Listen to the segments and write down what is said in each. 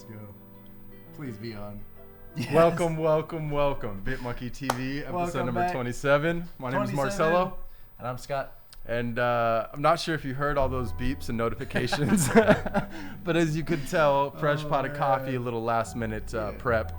Let's go. Please be on. Yes. Welcome. BitmonkeyTV, episode number 27. My name is Marcelo. And I'm Scott. And I'm not sure if you heard all those beeps and notifications, but as you could tell, fresh pot of coffee, a little last minute prep.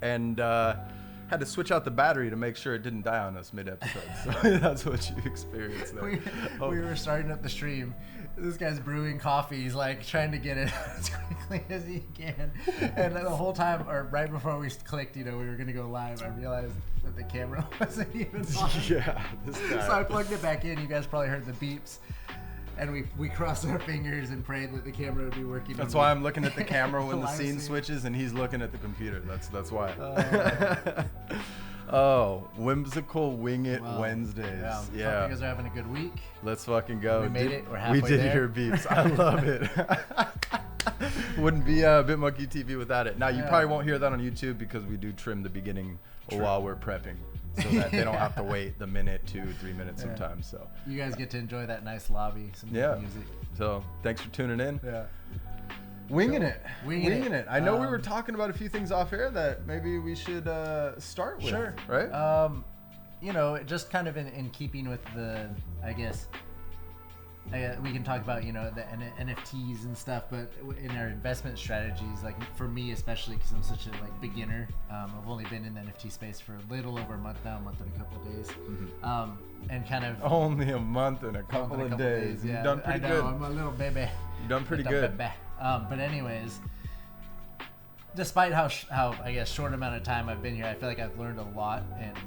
And had to switch out the battery to make sure it didn't die on us mid-episode. So that's what you experienced there. We were starting up the stream. This guy's brewing coffee. He's like trying to get it as quickly as he can. And the whole time, or right before we clicked, we were going to go live, I realized that the camera wasn't even on. Yeah, this guy. So I plugged it back in. You guys probably heard the beeps. And we crossed our fingers and prayed that the camera would be working. That's why I'm looking at the camera when the scene switches, and he's looking at the computer. That's why. Oh, Whimsical Wing It Wednesdays. Yeah. Hope you guys are having a good week. Let's fucking go. We made it. We're halfway there. We did there. hear beeps. I love it. Wouldn't be BitmonkeyTV without it. Now, you probably won't hear that on YouTube because we do trim the beginning while we're prepping, so that they don't have to wait the minute, 2-3 minutes sometimes. So you guys get to enjoy that nice lobby, some good music. So thanks for tuning in. Yeah. Winging it. I know we were talking about a few things off air that maybe we should start with. Sure. Right? Just kind of in keeping with the, I guess, we can talk about, the NFTs and stuff, but in our investment strategies, like for me especially, because I'm such a beginner, I've only been in the NFT space for a little over a month now, a month and a couple of days, and kind of only a month and a couple of days. Yeah, You've done pretty good. I'm a little baby. You've done pretty good. But anyways, despite how I guess short amount of time I've been here, I feel like I've learned a lot. And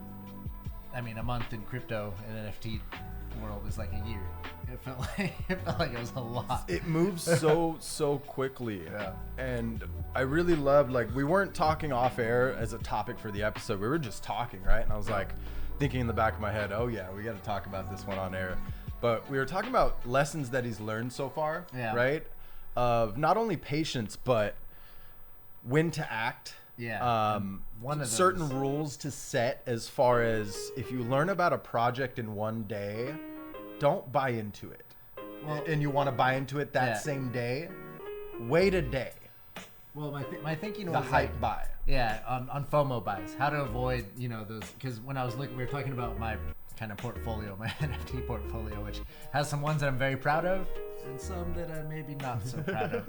I mean, a month in crypto and NFT world is like a year. It felt like it was a lot. It moves so quickly. Yeah. And I really loved, we weren't talking off air as a topic for the episode. We were just talking, right? And I was thinking in the back of my head, oh yeah, we got to talk about this one on air. But we were talking about lessons that he's learned so far, right? Of not only patience, but when to act. Yeah. One of certain rules to set as far as if you learn about a project in one day, don't buy into it. Well, and you want to buy into it that same day, wait a day. Well, my thinking was the hype buy. Yeah, on FOMO buys. How to avoid, those, because when I was looking, we were talking about my kind of portfolio, my NFT portfolio, which has some ones that I'm very proud of and some that I'm maybe not so proud of.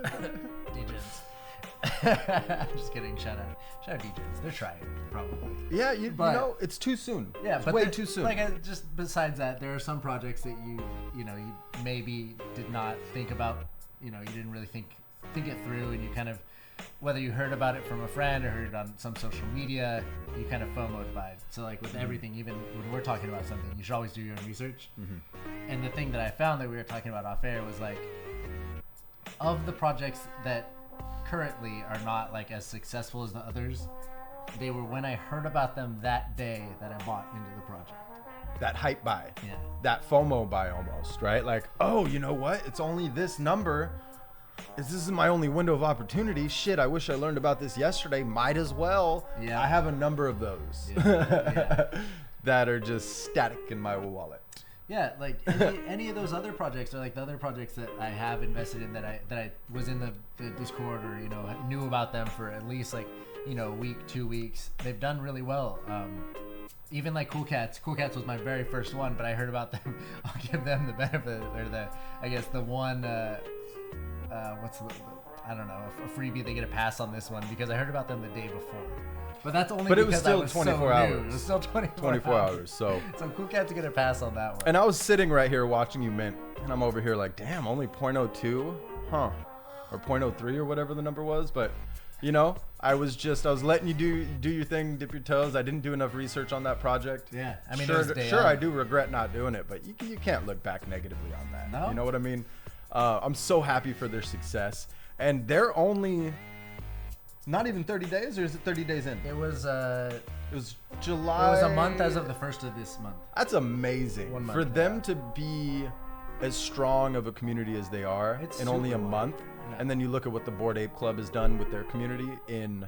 DJs. Just kidding. Shout out DJs. They're trying, probably. Yeah, it's too soon. Yeah, it's but way too soon. Just besides that, there are some projects that you maybe did not think about. You didn't really think it through, and you kind of, whether you heard about it from a friend or heard it on some social media, you kind of FOMO'd by it. So with everything, even when we're talking about something, you should always do your own research. Mm-hmm. And the thing that I found that we were talking about off air was of the projects that currently are not as successful as the others, they were when I heard about them that day that I bought into the project. That hype buy. Yeah. That FOMO buy almost, right? Oh, you know what? It's only this number. This is my only window of opportunity. Shit, I wish I learned about this yesterday. Might as well. Yeah. I have a number of those that are just static in my wallet. Yeah, any of those other projects or the other projects that I have invested in that I was in the Discord or knew about them for at least week, 2 weeks. They've done really well. Even Cool Cats. Cool Cats was my very first one, but I heard about them. I'll give them the benefit or the one. What's I don't know, a freebie they get a pass on this one because I heard about them the day before. But that's only because it was still I was 24 so hours. New. It was still 24 hours. So Cool Cats get a pass on that one. And I was sitting right here watching you mint, and I'm over here damn, only 0.02, huh? Or 0.03 or whatever the number was. But I was letting you do your thing, dip your toes. I didn't do enough research on that project. Yeah, I mean, sure, I do regret not doing it, but you can't look back negatively on that. No? You know what I mean? I'm so happy for their success, and they're only not even 30 days, or is it 30 days in? It was July. It was a month as of the first of this month. That's amazing. 1 month, for them to be as strong of a community as they are in only a month. Yeah. And then you look at what the Bored Ape Club has done with their community in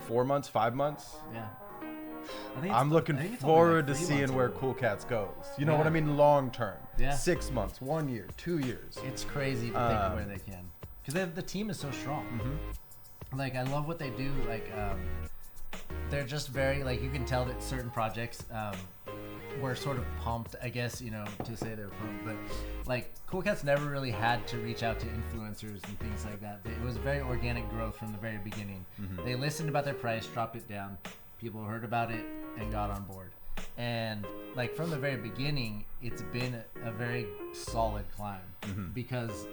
4 months, 5 months. Yeah. I'm looking forward to seeing where Cool Cats goes. You know what I mean? Long term. Yeah. 6 months, 1 year, 2 years. It's crazy to think of where they can. because the team is so strong. Like I love what they do. Like they're just very like you can tell that certain projects were sort of pumped, I guess, you know, to say they're pumped, but like Cool Cats never really had to reach out to influencers and things like that. It was very organic growth from the very beginning. They listened about their price, dropped it down, people heard about it and got on board. And like from the very beginning, it's been a very solid climb because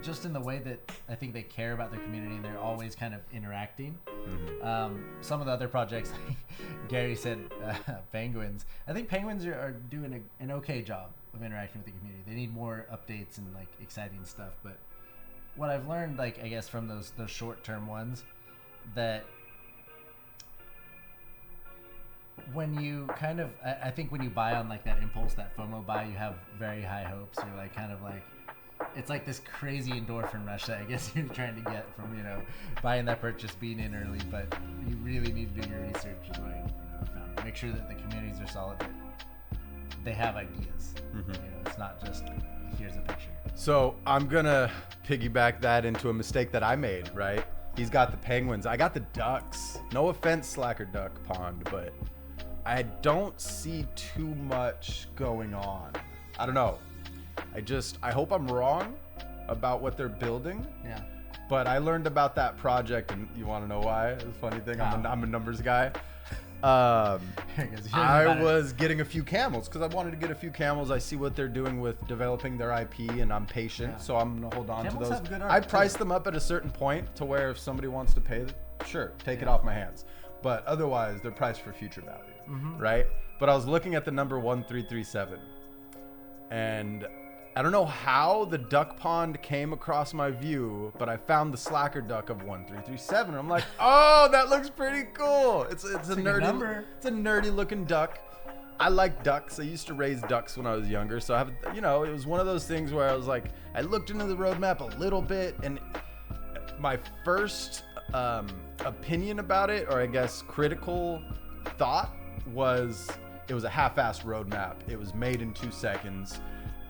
just in the way that I think they care about their community and they're always kind of interacting. Some of the other projects, like Gary said, Penguins. I think Penguins are doing an okay job of interacting with the community. They need more updates and like exciting stuff. But what I've learned, like I guess from those short-term ones, that when you kind of, I think when you buy on like that impulse, that FOMO buy, you have very high hopes. You're like kind of like, it's like this crazy endorphin rush that I guess you're trying to get from, you know, buying that purchase, being in early, but you really need to do your research is what I found. Make sure that the communities are solid, that they have ideas. You know, it's not just, here's a picture. So I'm going to piggyback that into a mistake that I made, right? He's got the Penguins. I got the Ducks. No offense, Slacker Duck Pond, but I don't see too much going on. I don't know. I hope I'm wrong about what they're building. Yeah. But I learned about that project, and you want to know why? The funny thing, I'm a numbers guy. I was getting a few camels because I wanted to get a few camels. I see what they're doing with developing their IP, and I'm patient, so I'm gonna hold on Camels to have those. good art, I priced them up at a certain point to where if somebody wants to pay, sure, take it off my hands. But otherwise, they're priced for future value, right? But I was looking at the number 1337, and I don't know how the duck pond came across my view, but I found the slacker duck of 1337. I'm like, oh, that looks pretty cool. It's a nerdy number. It's a nerdy looking duck. I like ducks. I used to raise ducks when I was younger, so I have, you know, it was one of those things where I was like, I looked into the roadmap a little bit, and my first opinion about it, or I guess critical thought, was it was a half-assed roadmap. It was made in 2 seconds.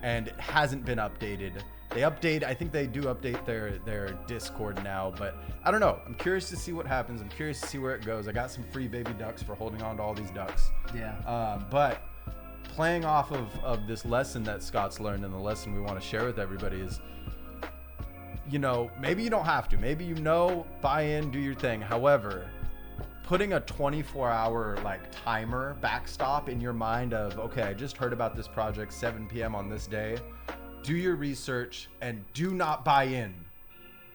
And it hasn't been updated. I think they do update their Discord now, but I don't know. I'm curious to see what happens. I'm curious to see where it goes. I got some free baby ducks for holding on to all these ducks. Yeah. But playing off of this lesson that Scott's learned, and the lesson we want to share with everybody is, you know, maybe you don't have to. Maybe you know, buy in, do your thing. However, putting a 24-hour like timer backstop in your mind of, okay, I just heard about this project 7 p.m. on this day. Do your research and do not buy in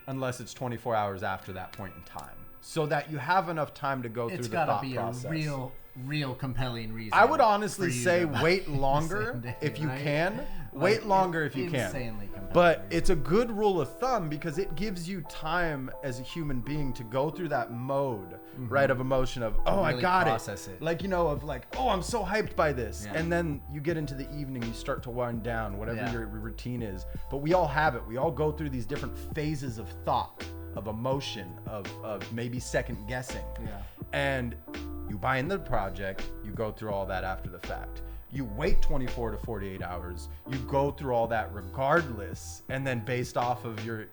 unless it's 24 hours after that point in time, so that you have enough time to go through the thought process. It's got to be a real compelling reason. I would honestly say wait longer if you can. Wait longer if you can. Insanely compelling. But it's a good rule of thumb because it gives you time as a human being to go through that mode, right, of emotion of, oh, really I got it. Like, you know, of like, oh, I'm so hyped by this. Yeah. And then you get into the evening, you start to wind down, whatever your routine is. But we all have it. We all go through these different phases of thought, of emotion, of maybe second guessing. Yeah. And you buy into the project, you go through all that after the fact. You wait 24 to 48 hours, you go through all that regardless, and then based off of your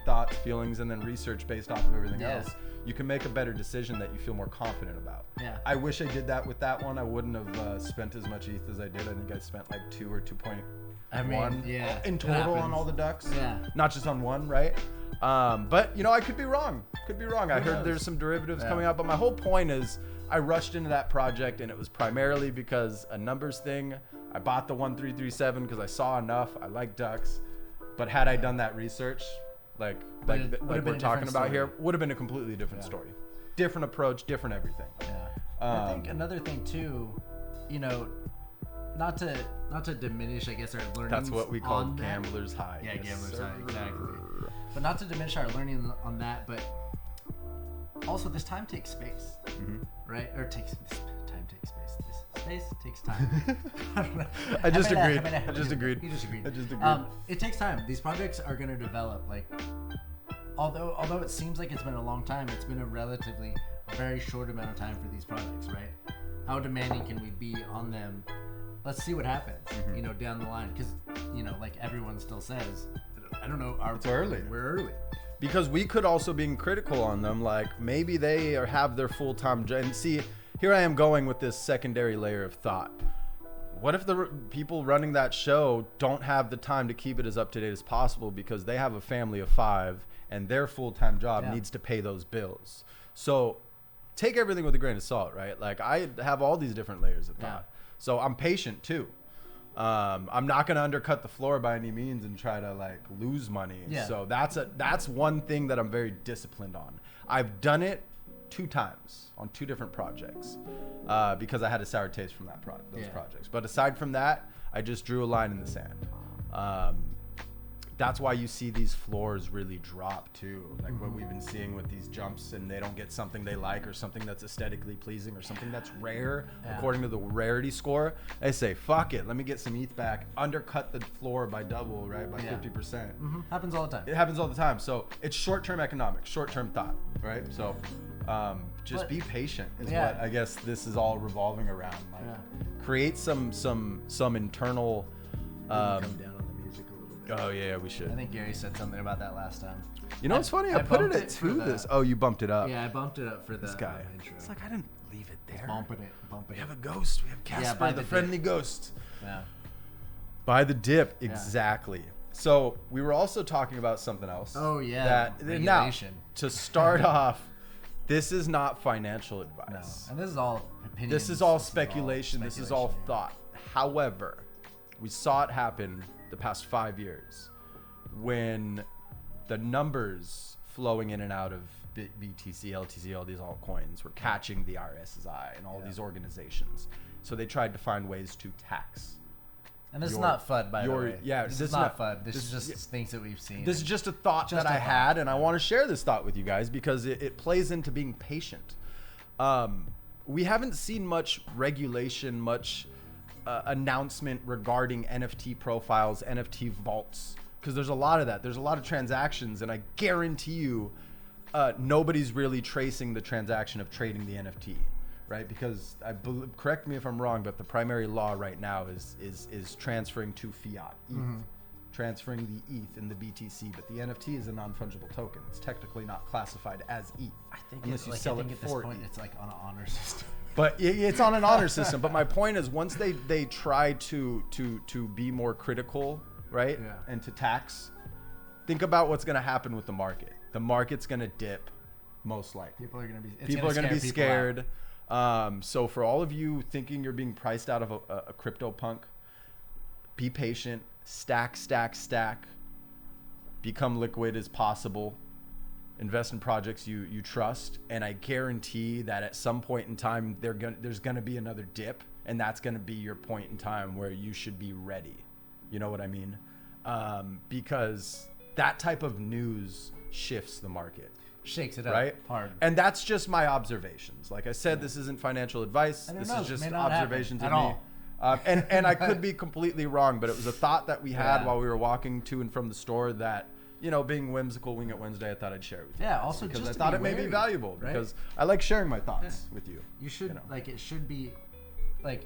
thoughts, feelings, and then research based off of everything else, you can make a better decision that you feel more confident about. Yeah. I wish I did that with that one. I wouldn't have spent as much ETH as I did. I think I spent like 2 or 2.1 in total on all the ducks. Yeah. Not just on one, right? But, you know, I could be wrong. I heard there's some derivatives coming out, but my whole point is, I rushed into that project, and it was primarily because a numbers thing. I bought the 1337 because I saw enough. I like ducks, but had I done that research, like we're talking about here, would have been a completely different story, different approach, different everything. Yeah. I think another thing too, you know, not to diminish, I guess, our learning. That's what we call gambler's high. Yeah, gambler's high, exactly. But not to diminish our learning on that, but also this time takes space, right? Or time takes space. This space takes time. I just agreed. You just agreed. It takes time. These projects are going to develop. Like, although it seems like it's been a long time, it's been a relatively very short amount of time for these projects, right? How demanding can we be on them? Let's see what happens, you know, down the line. Because, you know, like everyone still says, I don't know. It's early. We're early. because we could also be critical on them. Like maybe they have their full-time job. And see, here I am going with this secondary layer of thought. What if the people running that show don't have the time to keep it as up to date as possible because they have a family of 5 and their full-time job needs to pay those bills? So take everything with a grain of salt, right? Like I have all these different layers of thought. So I'm patient too. I'm not going to undercut the floor by any means and try to like lose money. So that's one thing that I'm very disciplined on. I've done it 2 times on 2 different projects because I had a sour taste from those projects. But aside from that, I just drew a line in the sand. That's why you see these floors really drop too. Like what we've been seeing with these jumps, and they don't get something they like or something that's aesthetically pleasing or something that's rare according to the rarity score. They say, fuck it, let me get some ETH back, undercut the floor by double, right? By 50%. Happens all the time. It happens all the time. So it's short-term economics, short-term thought, right? So just be patient is what I guess this is all revolving around. Like create some internal come down on the music a little bit. Oh yeah, we should. I think Gary said something about that last time. You know what's funny? I put it at 2 this. Oh, you bumped it up. Yeah, I bumped it up for the guy. Intro. It's like I didn't leave it there. Bumping it. We have a ghost. We have Casper, the friendly ghost. Yeah. By the dip, exactly. So we were also talking about something else. Oh yeah. Regulation. Now, to start off, this is not financial advice. No. And this is all opinion. This is all speculation. This is all thought. However, we saw it happen the past 5 years when the numbers flowing in and out of BTC, LTC, all these altcoins were catching the RSI and all these organizations. So they tried to find ways to tax. And this is not FUD, by the way. Yeah, this is not FUD. This is just things that we've seen. This is just a thought that I had, and I want to share this thought with you guys because it plays into being patient. We haven't seen much regulation, much announcement regarding NFT profiles, NFT vaults, because there's a lot of that. There's a lot of transactions, and I guarantee you nobody's really tracing the transaction of trading the NFT. Right, because correct me if I'm wrong, but the primary law right now is transferring to fiat, ETH, transferring the ETH in the BTC, but the NFT is a non-fungible token. It's technically not classified as ETH. I think unless you sell it for ETH. It's like on an honor system. But it's on an honor system. But my point is, once they try to be more critical, right, and to tax, think about what's going to happen with the market. The market's going to dip, most likely. People are going to be scared. So for all of you thinking you're being priced out of a crypto punk, be patient, stack, become liquid as possible, invest in projects you trust. And I guarantee that at some point in time, there's going to be another dip, and that's going to be your point in time where you should be ready. You know what I mean? Because that type of news shifts the market. Shakes it up right? hard. And that's just my observations. Like I said, this isn't financial advice. This is just observations of me. And I could be completely wrong, but it was a thought that we had while we were walking to and from the store that, you know, being whimsical Wing It Wednesday, I thought I'd share it with you. Yeah, also because just I thought it may be valuable, right? Because I like sharing my thoughts with you. You should, like, it should be, like,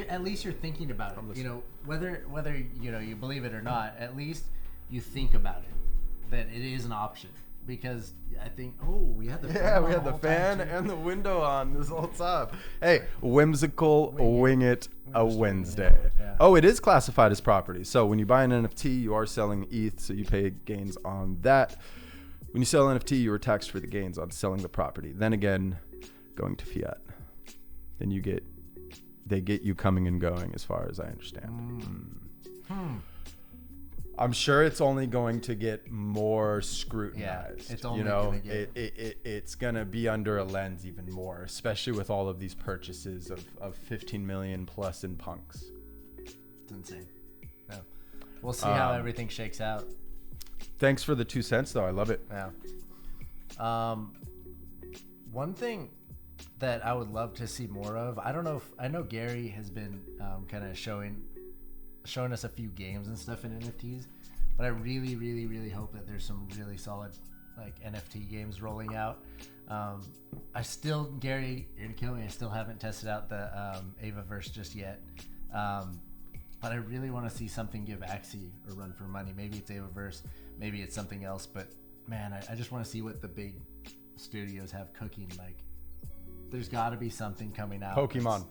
at least you're thinking about it. You know, whether you know, you believe it or not, at least you think about it, that it is an option. Because I think, we had the fan we had the fan and the window on this whole time. Hey, whimsical Wing It a Wednesday. Yeah. Oh, it is classified as property. So when you buy an NFT, you are selling ETH, so you pay gains on that. When you sell NFT, you are taxed for the gains on selling the property. Then again, going to fiat. Then they get you coming and going, as far as I understand. I'm sure it's only going to get more scrutinized. Yeah, it's only it's going to be under a lens even more, especially with all of these purchases of 15 million plus in punks. It's insane. Yeah. We'll see how everything shakes out. Thanks for the 2 cents, though. I love it. Yeah. One thing that I would love to see more of, I know Gary has been kind of showing us a few games and stuff in NFTs, but I really, really, really hope that there's some really solid like NFT games rolling out. Gary, you're gonna kill me. I still haven't tested out the Avaverse just yet, but I really want to see something give Axie a run for money. Maybe it's Avaverse, maybe it's something else, but man, I just want to see what the big studios have cooking. Like, there's got to be something coming out. Pokemon.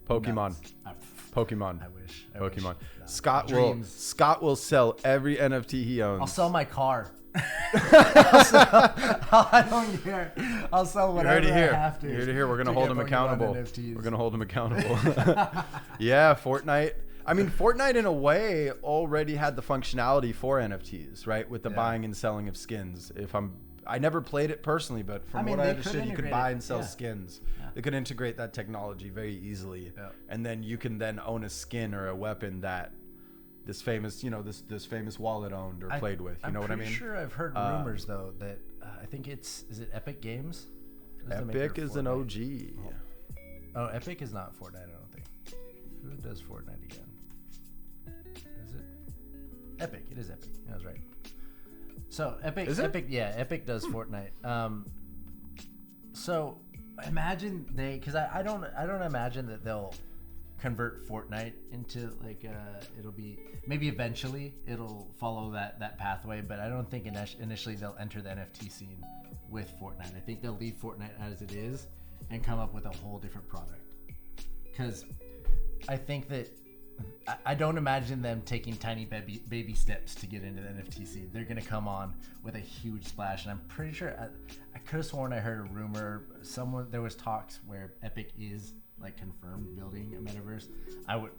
I wish. Pokemon. No. Scott will sell every NFT he owns. I'll sell my car. I don't care. I'll sell whatever I have to. You heard it here. We're gonna hold him accountable. We're gonna hold him accountable. Yeah, Fortnite. I mean, Fortnite in a way already had the functionality for NFTs, right? With the buying and selling of skins. I never played it personally, but from what I understood, you could buy and sell skins. Yeah. They could integrate that technology very easily, and then you can then own a skin or a weapon that this famous, this famous wallet owned or played with. You know what I mean? I'm sure I've heard rumors though that I think is it Epic Games? Epic is an OG. Oh, Epic is not Fortnite. I don't think. Who does Fortnite again? Is it Epic? It is Epic. I was right. So Epic, Epic does Fortnite. So imagine because I don't imagine that they'll convert Fortnite into like it'll be maybe eventually it'll follow that pathway, but I don't think initially they'll enter the NFT scene with Fortnite. I think they'll leave Fortnite as it is and come up with a whole different product, because I think that I don't imagine them taking tiny baby steps to get into the NFT scene. They're going to come on with a huge splash, and I'm pretty sure I could have sworn I heard a rumor there was talks where Epic is like confirmed building a metaverse. I would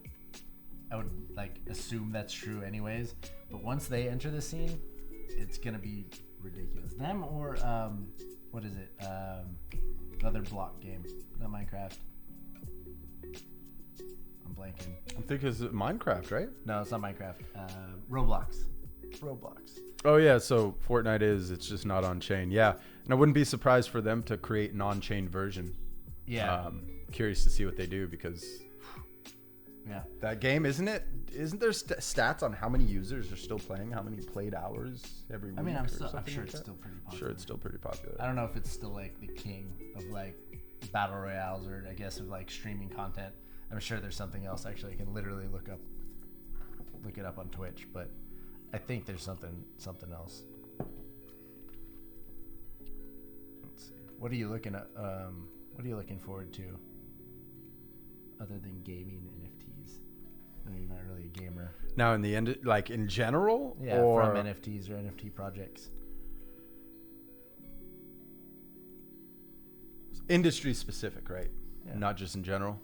like assume that's true anyways, but once they enter the scene, it's going to be ridiculous. Them or what is it? Another block game, not Minecraft. I'm blanking. I think it's Minecraft, right? No, it's not Minecraft. Roblox. Oh yeah, so Fortnite it's just not on chain. Yeah, and I wouldn't be surprised for them to create an on-chain version. Yeah. Curious to see what they do, because that game, isn't there stats on how many users are still playing, how many played hours every week? I mean, I'm sure it's still pretty popular. I'm sure it's still pretty popular. I don't know if it's still like the king of like battle royales, or I guess of like streaming content. I'm sure there's something else actually I can literally look it up on Twitch, but I think there's something else. Let's see. What are you looking at? What are you looking forward to other than gaming NFTs? No, you're not really a gamer. Now in the end, like in general? Yeah, from NFTs or NFT projects. Industry specific, right? Yeah. Not just in general.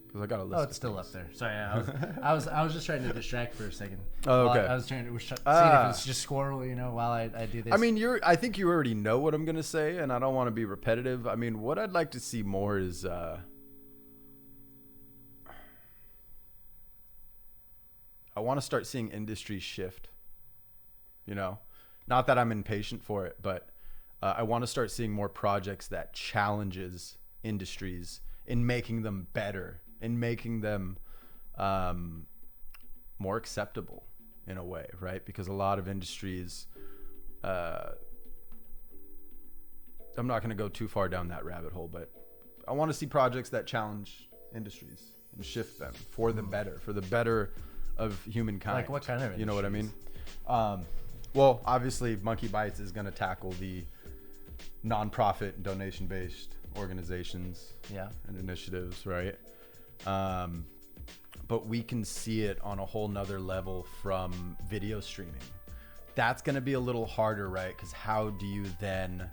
Because I got a list. Oh, it's still up there. Sorry, I was just trying to distract for a second. Oh, okay. I was trying to see if it's just Squirrel, while I do this. I mean, I think you already know what I'm gonna say, and I don't want to be repetitive. I mean, what I'd like to see more is I want to start seeing industries shift. Not that I'm impatient for it, but I want to start seeing more projects that challenges industries in making them better, in making them more acceptable in a way, right? Because a lot of industries, I'm not going to go too far down that rabbit hole, but I want to see projects that challenge industries and shift them for the better of humankind. Like what kind of industries? You know what I mean? Well, obviously MonkeyBytes is going to tackle the nonprofit donation-based organizations and initiatives, right? But we can see it on a whole nother level from video streaming. That's going to be a little harder, right? Because how do you then...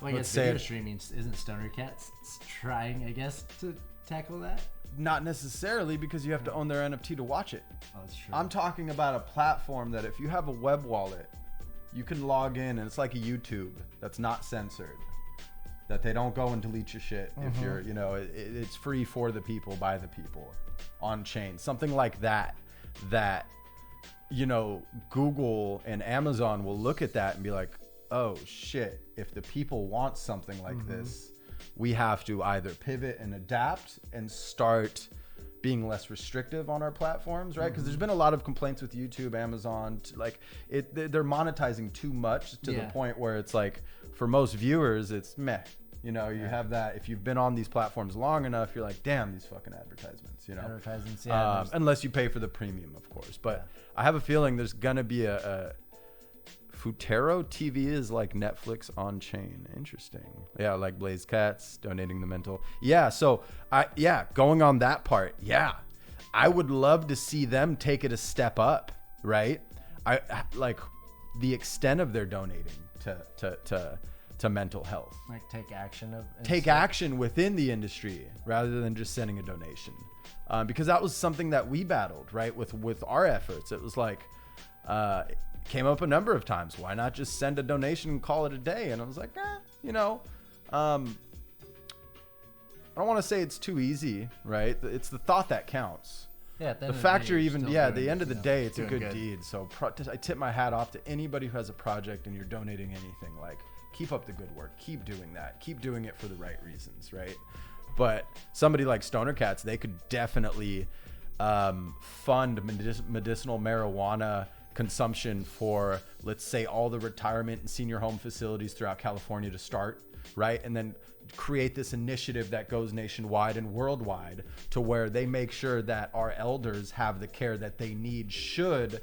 Well, I guess video streaming isn't Stoner Cats trying, I guess, to tackle that? Not necessarily, because you have to own their NFT to watch it. Oh, that's true. I'm talking about a platform that if you have a web wallet, you can log in, and it's like a YouTube that's not censored, that they don't go and delete your shit. If you're, it's free for the people, by the people, on chain. Something like that, Google and Amazon will look at that and be like, oh shit, if the people want something like this, we have to either pivot and adapt and start being less restrictive on our platforms, right? Because there's been a lot of complaints with YouTube, Amazon, they're monetizing too much to the point where it's like, for most viewers, it's meh. You have that. If you've been on these platforms long enough, you're like, damn, these fucking advertisements, Advertisements, unless you pay for the premium, of course. But I have a feeling there's gonna be a Futero TV is like Netflix on chain. Interesting. Yeah, like Blaze Cats donating the mental. Yeah, so going on that part. Yeah, I would love to see them take it a step up, right? I like the extent of their donating to mental health. Like take action within the industry rather than just sending a donation, because that was something that we battled, right? With our efforts, it was like. Came up a number of times. Why not just send a donation and call it a day? And I was like, I don't want to say it's too easy, right? It's the thought that counts. Yeah. The fact you're even, at the end of the day, it's a good deed. So I tip my hat off to anybody who has a project and you're donating anything. Like, keep up the good work. Keep doing that. Keep doing it for the right reasons, right? But somebody like Stoner Cats, they could definitely fund medicinal marijuana consumption for, let's say, all the retirement and senior home facilities throughout California to start, right? And then create this initiative that goes nationwide and worldwide to where they make sure that our elders have the care that they need should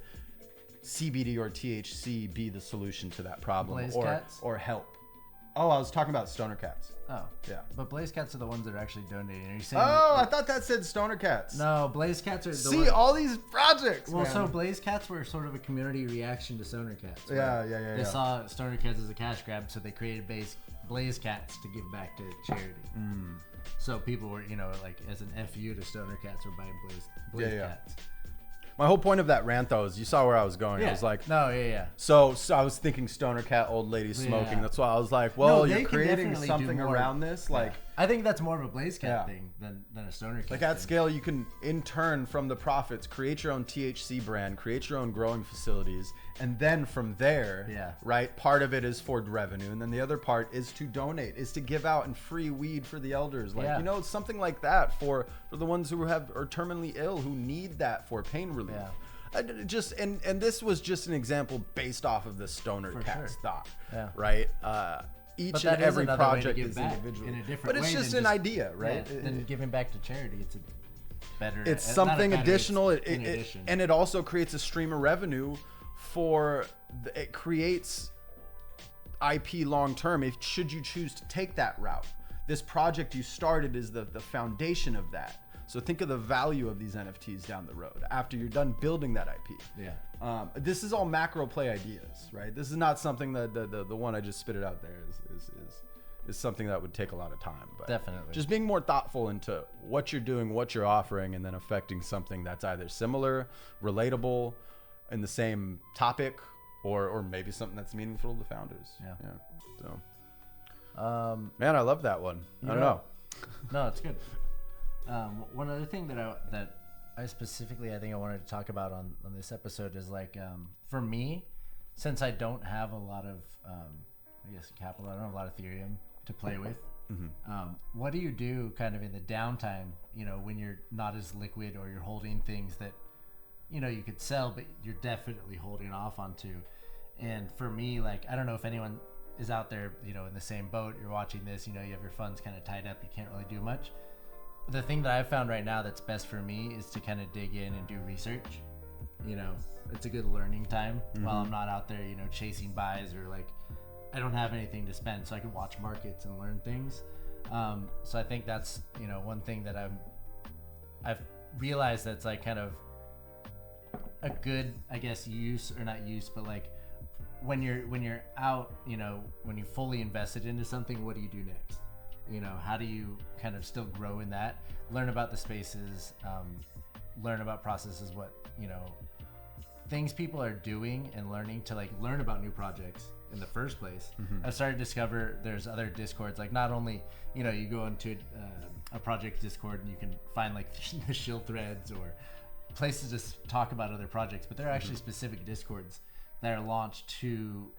CBD or THC be the solution to that problem or help. Oh, I was talking about Stoner Cats. Oh. Yeah. But Blaze Cats are the ones that are actually donating. Are you saying I thought that said Stoner Cats. No, Blaze Cats are all these projects. Well, man. So Blaze Cats were sort of a community reaction to Stoner Cats. Yeah. They saw Stoner Cats as a cash grab, so they created Blaze Cats to give back to charity. So people were, like as an FU to Stoner Cats, were buying Blaze Cats. My whole point of that rant, though, is you saw where I was going. I was like, So I was thinking Stoner Cat, old lady smoking. Yeah. That's why I was like, well, you're creating something around this. Like, I think that's more of a Blaze Cat thing than a Stoner Cat. Like at scale, you can in turn from the profits create your own THC brand, create your own growing facilities, and then from there, right? Part of it is for revenue, and then the other part is to donate, is to give out and free weed for the elders, like something like that for the ones who are terminally ill who need that for pain relief. And this was just an example based off of the Stoner Cats thought, right? Each and every project is individual, but it's just an idea, right? And giving back to charity, it's a better. It's something additional, and it also creates a stream of revenue for. It creates IP long term. If should you choose to take that route, this project you started is the foundation of that. So think of the value of these NFTs down the road after you're done building that IP. Yeah. This is all macro play ideas, right? This is not something that the one I just spit it out there is something that would take a lot of time. But definitely. Just being more thoughtful into what you're doing, what you're offering, and then affecting something that's either similar, relatable, in the same topic, or maybe something that's meaningful to the founders. Yeah. So, man, I love that one. I don't know. No, it's good. One other thing that I specifically I think I wanted to talk about on this episode is like for me, since I don't have a lot of capital, I don't have a lot of Ethereum to play with. What do you do kind of in the downtime? When you're not as liquid or you're holding things that you could sell, but you're definitely holding off onto. And for me, like I don't know if anyone is out there, in the same boat. You're watching this, you have your funds kind of tied up. You can't really do much. The thing that I've found right now that's best for me is to kind of dig in and do research. It's a good learning time while I'm not out there, chasing buys or like I don't have anything to spend, so I can watch markets and learn things. So I think that's one thing that I've realized that's like kind of a good, I guess, use or not use, but like when you're out, when you fully invested into something, what do you do next? How do you kind of still grow in that, learn about the spaces, learn about processes, what, things people are doing and learning to like learn about new projects in the first place. I've started to discover there's other Discords, like not only, you go into a project Discord and you can find like the shill threads or places to talk about other projects, but there are actually specific Discords that are launched to,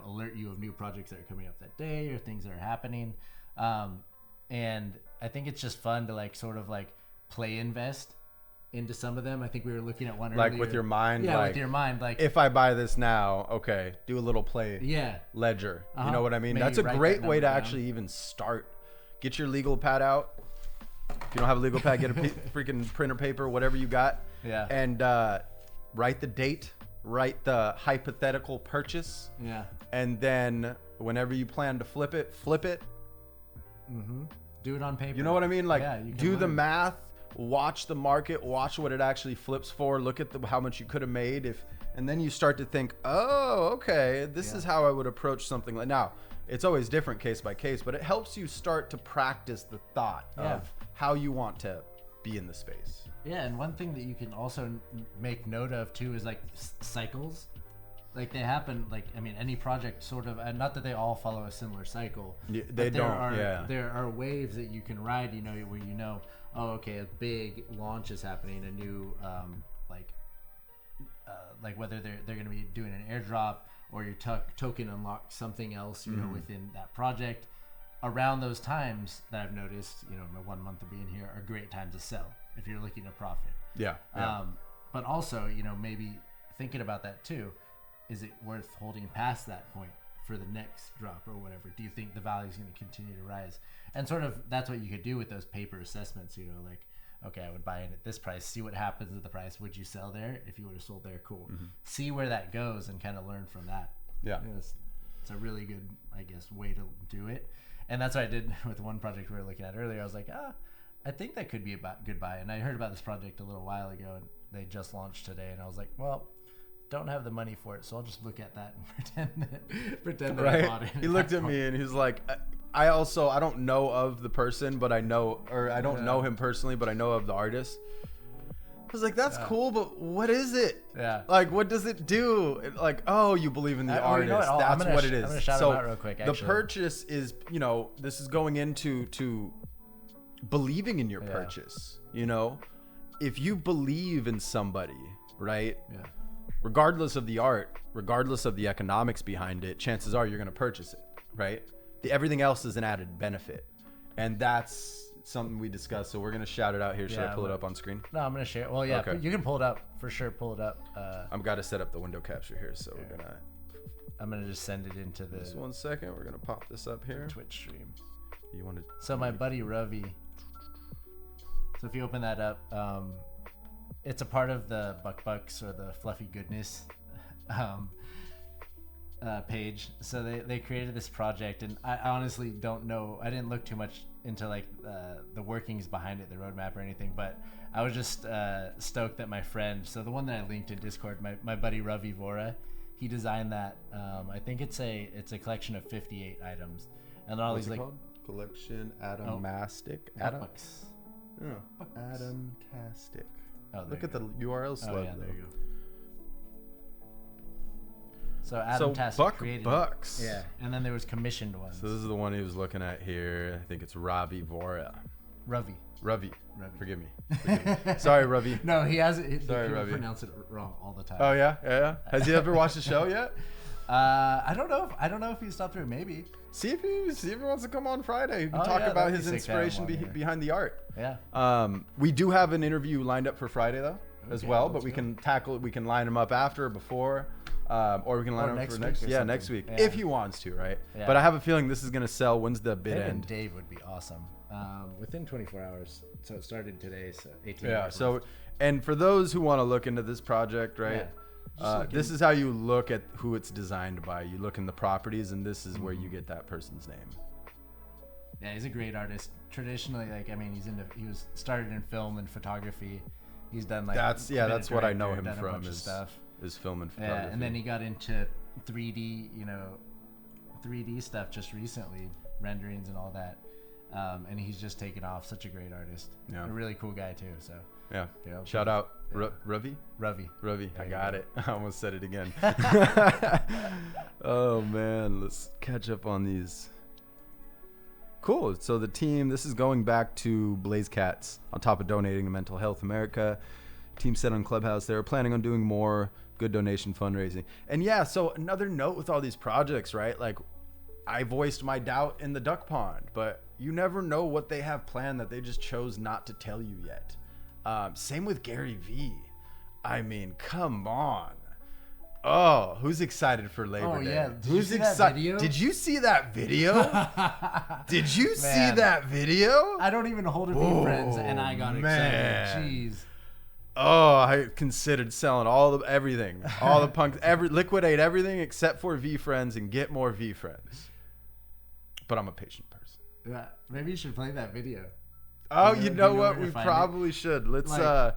alert you of new projects that are coming up that day or things that are happening. And I think it's just fun to like sort of like play invest into some of them. I think we were looking at one earlier. Like with your mind, with your mind, like if I buy this now, okay, do a little play ledger. You know what I mean? Maybe that's a great way to down. Actually even start. Get your legal pad out. If you don't have a legal pad, get a freaking printer paper, whatever you got. Yeah. And write the date write the hypothetical purchase. Yeah. And then whenever you plan to flip it. Mm-hmm. Do it on paper. You know what I mean? Like, do the learn. math, watch the market, watch what it actually flips for, look at how much you could have made and then you start to think, oh, okay, this is how I would approach something like now. It's always different case by case, but it helps you start to practice the thought of how you want to be in the space. Yeah, and one thing that you can also make note of too is like cycles. Like they happen, like, I mean, any project sort of, not that they all follow a similar cycle. Yeah, There are waves that you can ride, you know, where you know, oh, okay, a big launch is happening, a new, like whether they're going to be doing an airdrop or your token unlock something else, you know, within that project. Around those times that I've noticed, you know, my 1 month of being here, are great times to sell if you're looking to profit. Yeah. But also, you know, maybe thinking about that too, is it worth holding past that point for the next drop or whatever? Do you think the value is going to continue to rise? And sort of that's what you could do with those paper assessments, you know, like, okay, I would buy in at this price, see what happens with the price. Would you sell there? If you would have sold there, cool. See where that goes and kind of learn from that. Yeah. You know, it's a really good, I guess, way to do it. And that's what I did with one project we were looking at earlier. I was like, I think that could be a good buy. And I heard about this project a little while ago, and they just launched today. And I was like, well, don't have the money for it, so I'll just look at that and pretend that I bought it. He looked at me and he was like, I don't know of the person, but I know, or I don't know him personally, but I know of the artist. I was like, that's cool, but what is it? Yeah. Like, what does it do? Like, oh, you believe in the artist. You know That's what it is. I'm going to shout him out real quick, actually. The purchase is, you know, this is going into believing in your purchase. You know, if you believe in somebody, right? Yeah. Regardless of the art, regardless of the economics behind it, chances are you're going to purchase it, right? Everything else is an added benefit. And that's something we discussed. So we're going to shout it out here. Should I pull it up on screen? No, I'm going to share it. Well, yeah, okay. You can pull it up for sure. Pull it up. I've got to set up the window capture here. So I'm going to just send it into the... Just 1 second. We're going to pop this up here. Twitch stream. You want to... So my buddy Ravi. So if you open that up, it's a part of the Bucks or the Fluffy Goodness page. So they created this project, and I honestly don't know. I didn't look too much into like the workings behind it, the roadmap or anything, but I was just stoked that my friend, so the one that I linked in Discord, my buddy Ravi Vora, he designed that. I think it's a collection of 58 items, and all What's these it like called? Collection Atomastic. Bucks. Atomtastic. Oh, look at the URL slug. Oh, yeah, there you go. So Atomtastic created Bucks. Yeah, and then there was commissioned ones. So this is the one he was looking at here. I think it's Ravi Vora. Ravi. Forgive me. Sorry, Ravi. No, he has it. Sorry, people Ravi. pronounce it wrong all the time. Oh yeah. Has he ever watched the show yet? I don't know if he stopped through. Maybe. See if he wants to come on Friday. We talk about his inspiration behind the art. Yeah. We do have an interview lined up for Friday though, as well. But we can line him up after or before. Or we can line him up for next week if he wants to, right? Yeah. But I have a feeling this is gonna sell. When's the bid end? Dave would be awesome. Within 24 hours. So it started today. So 18 hours. Yeah. So, and for those who want to look into this project, right? Yeah. This is how you look at who it's designed by. You look in the properties, and this is where you get that person's name. Yeah, he's a great artist. Traditionally, like, I mean, he was started in film and photography. He's done like that's what I know him from is film and photography. Yeah, and then he got into 3D, 3D stuff just recently, renderings and all that. And he's just taken off. Such a great artist. Yeah, a really cool guy too. So yeah, shout out Ravi. I got it. I almost said it again. Oh man, let's catch up on these. Cool. So the team, this is going back to Blaze Cats on top of donating to Mental Health America. Team set on Clubhouse. They're planning on doing more good donation fundraising. And yeah, so another note with all these projects, right? Like, I voiced my doubt in the duck pond, but you never know what they have planned that they just chose not to tell you yet. Same with Gary Vee. I mean, come on. Oh, who's excited for Labor Day? Yeah. Who's excited? Did you see that video? Did you see that video? I don't even hold a Vfriends, and I got excited. Jeez. Oh, I considered selling all the punks, liquidate everything except for Vfriends and get more Vfriends. But I'm a patient person. Yeah, maybe you should play that video. Oh, you know what? We probably should. Let's fucking.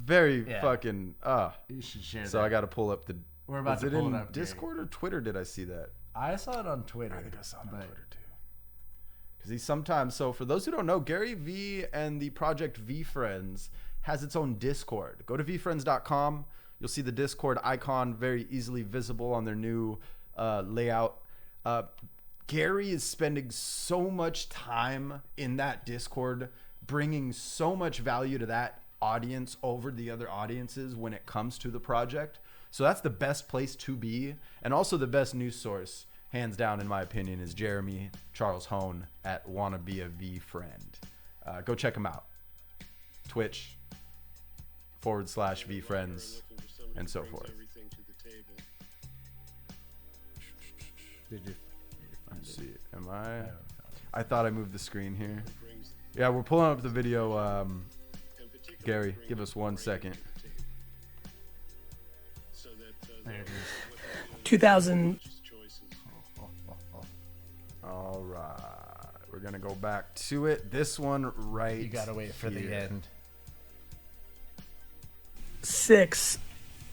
You should share that. So I got to pull up the. We're about to pull it up. Discord or Twitter? Did I see that? I saw it on Twitter. I think I saw it on Twitter too. Because he sometimes. So for those who don't know, Gary V and the project Vfriends has its own Discord. Go to vfriends.com. You'll see the Discord icon very easily visible on their new layout. Gary is spending so much time in that Discord, bringing so much value to that audience over the other audiences when it comes to the project. So that's the best place to be. And also the best news source, hands down, in my opinion, is Jeremy Charles Hone at Wanna Be a V-Friend. Go check him out. Twitch.com/Vfriends and so forth. Did you? Let's see. I thought I moved the screen here. Yeah, we're pulling up the video. Gary, give us 1 second. There it is. 2000. All right. We're going to go back to it. This one right. You got to wait for the end.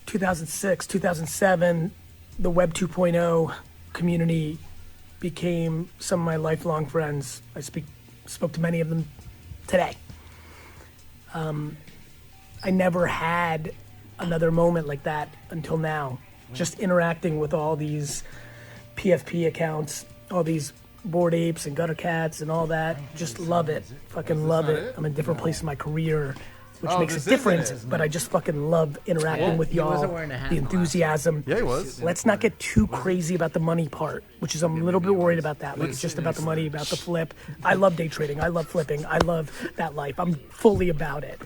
2006, 2007, the Web 2.0 community became some of my lifelong friends. I spoke to many of them today. I never had another moment like that until now. Just interacting with all these PFP accounts, all these Bored Apes and Gutter Cats and all that. Just love it. Fucking love it. I'm in a different place in my career, which makes it different, but I just fucking love interacting with y'all, the enthusiasm. Yeah, he was. Let's not get too crazy about the money part, which is I'm a little bit worried about that. Like, it's just about the money, about the flip. I love day trading. I love flipping. I love that life. I'm fully about it.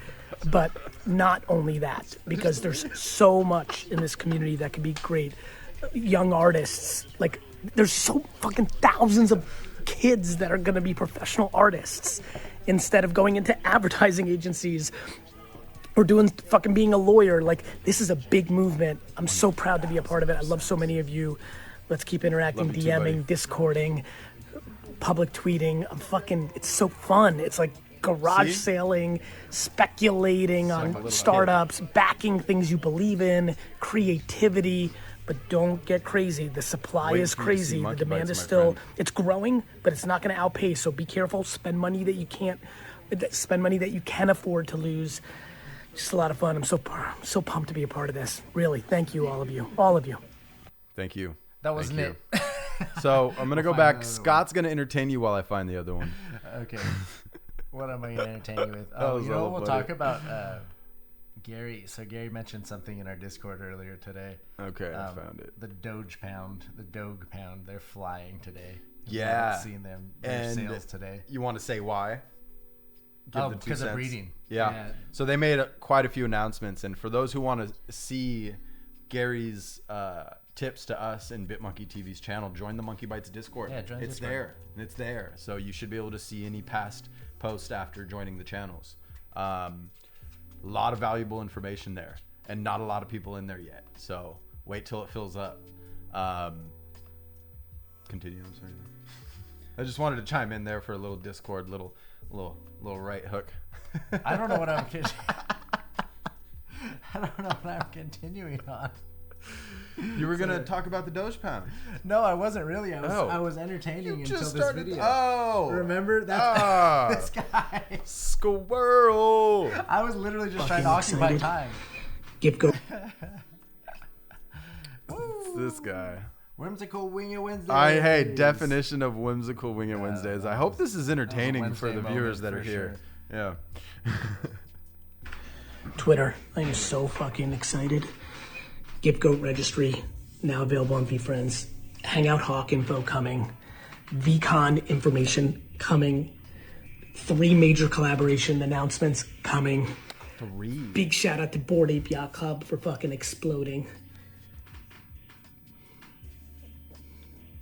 But not only that, because there's so much in this community that could be great. Young artists, like, there's so fucking thousands of kids that are going to be professional artists instead of going into advertising agencies or being a lawyer. Like, this is a big movement. I'm so proud to be a part of it. I love so many of you. Let's keep interacting, DMing, Discording, public tweeting. It's so fun. It's like garage sailing, speculating on startups, backing things you believe in, creativity. But don't get crazy. The supply is crazy. The demand is still, it's growing, but it's not going to outpace. So be careful. Spend money that you can afford to lose. Just a lot of fun. I'm so pumped to be a part of this. Really, thank you, all of you. Thank you. That wasn't it. So I'm gonna go back. Scott's gonna entertain you while I find the other one. Okay. What am I gonna entertain you with? We'll talk about Gary. So Gary mentioned something in our Discord earlier today. Okay, I found it. The Doge Pound. They're flying today. Yeah. Seen them sales today. You want to say why? Because of breeding. Yeah. So they made quite a few announcements, and for those who want to see Gary's tips to us in BitmonkeyTV's channel, join the MonkeyBytes Discord. Yeah, join It's Discord. It's there. So you should be able to see any past posts after joining the channels. A lot of valuable information there, and not a lot of people in there yet. So wait till it fills up. Continue. I'm sorry. I just wanted to chime in there for a little Discord, little right hook. I don't know what I'm continuing on. You were gonna talk about the Doge Pound. No, I wasn't really. I was entertaining until this video. Oh, remember that? This guy, Squirrel. I was literally just trying to occupy time. Get go. This guy. Whimsical Wing Wednesdays. Definition of whimsical Wing Wednesdays. I hope this is entertaining for the viewers that are here. Sure. Yeah. Twitter. I am so fucking excited. Gipgoat registry now available on Vfriends. Hangout Hawk info coming. VCon information coming. 3 major collaboration announcements coming. 3. Big shout out to Bored Ape Yacht Club for fucking exploding.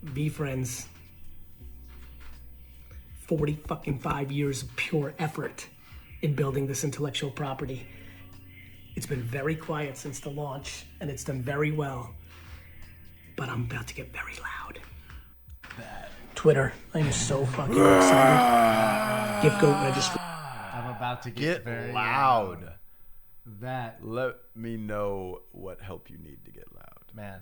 Vfriends. 45 years of pure effort in building this intellectual property. It's been very quiet since the launch, and it's done very well. But I'm about to get very loud. Twitter, I'm so fucking excited. Gift Goat registry. I'm about to get very loud. That. Let me know what help you need to get loud. Man,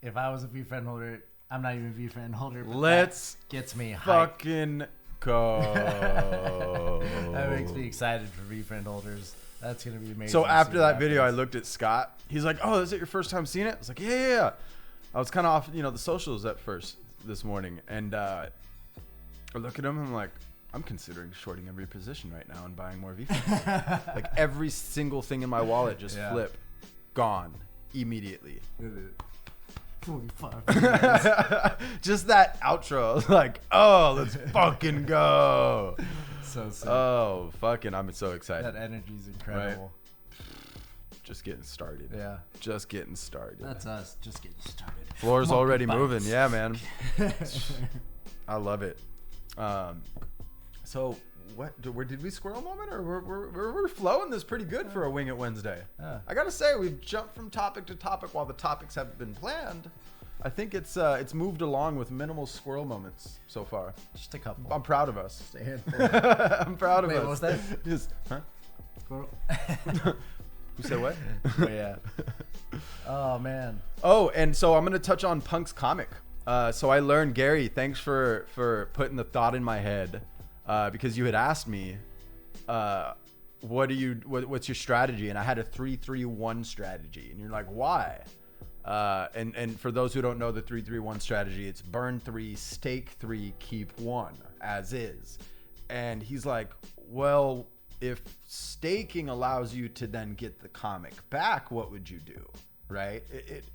if I was a Vfriend holder, I'm not even a Vfriend holder. But Let's that gets me hyped. fucking go. That makes me excited for Vfriend holders. That's going to be amazing. So after that video, I looked at Scott. He's like, oh, is it your first time seeing it? I was like, yeah. I was kind of off, the socials at first this morning. And I look at him and I'm like, I'm considering shorting every position right now and buying more Vfriends. Like every single thing in my wallet just flip, gone immediately. 45. Just that outro, like, oh, let's fucking go. So sick. Oh, fucking, I'm so excited. That energy is incredible. Right? Just getting started. Yeah. Just getting started. That's us. Just getting started. Floor's already MonkeyBytes. moving. Yeah, man. I love it. So where did we Squirrel Moment, or we're flowing this pretty good for a Wing It Wednesday? Yeah. I gotta say, we've jumped from topic to topic while the topics have been planned. I think it's moved along with minimal squirrel moments so far. Just a couple. I'm proud of us. Just a handful. I'm proud of Wait, us. what was that? Just, huh? Squirrel. Who said what? Oh, yeah. Oh, man. Oh, and so I'm gonna touch on Punk's comic. So I learned, Gary, thanks for putting the thought in my head, because you had asked me, what's your strategy? And I had a 3-3-1 strategy, and you're like, why? And for those who don't know the 3-3-1 strategy, it's burn 3, stake 3, keep 1 as is. And he's like, well, if staking allows you to then get the comic back, what would you do? Right?